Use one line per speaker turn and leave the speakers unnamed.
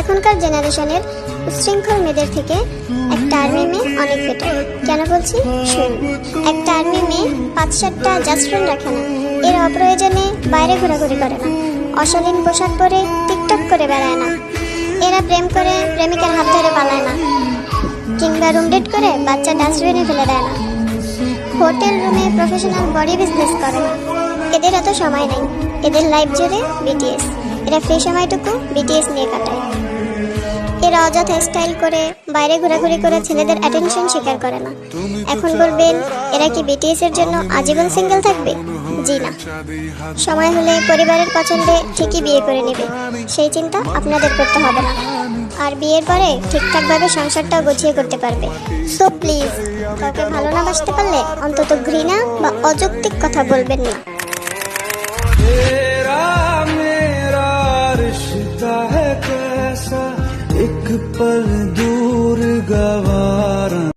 এখনকার জেনারেশনের উচ্ছৃঙ্খল মেয়েদের থেকে একটা আর্মি মেয়ে অনেক বেটার। কেন বলছি শুনুন। একটা আর্মি মেয়ে 5-7টা জাস্ট ফ্রেন্ড রাখে না, এর অপ্রয়োজনে বাইরে ঘোরাঘুরি করে না, অশালীন পোশাক পরে টিকটক করে বেড়ায় না, এরা প্রেম করে প্রেমিকার হাত ধরে পালায় না, কিংবা রুম ডেট করে বাচ্চা ডাস্টবিনে ফেলে দেয় না, হোটেল রুমে প্রফেশনাল বডি বিজনেস করে না। এদের এত সময় নেই, এদের লাইফ জুড়ে বিটিএস। এরা ফ্রি সময়টুকু বিটিএস নিয়ে কাটায়। এরা অযথা স্টাইল করে বাইরে ঘোরাঘুরি করে ছেলেদের অ্যাটেনশন স্বীকার করে না। এখন বলবেন এরা কি বিটিএস এর জন্য আজীবন সিঙ্গেল থাকবে? জি না, সময় হলে পরিবারের পছন্দে ঠিকই বিয়ে করে নেবে, সেই চিন্তা আপনাদের করতে হবে না। আর বিয়ের পরে ঠিকঠাকভাবে সংসারটাও গুছিয়ে করতে পারবে। সো প্লিজ, কাউকে ভালো না বাসতে পারলে অন্তত ঘৃণা বা অযৌক্তিক কথা বলবেন না।
तेरा मेरा रिश्ता है कैसा, एक पल दूर गवा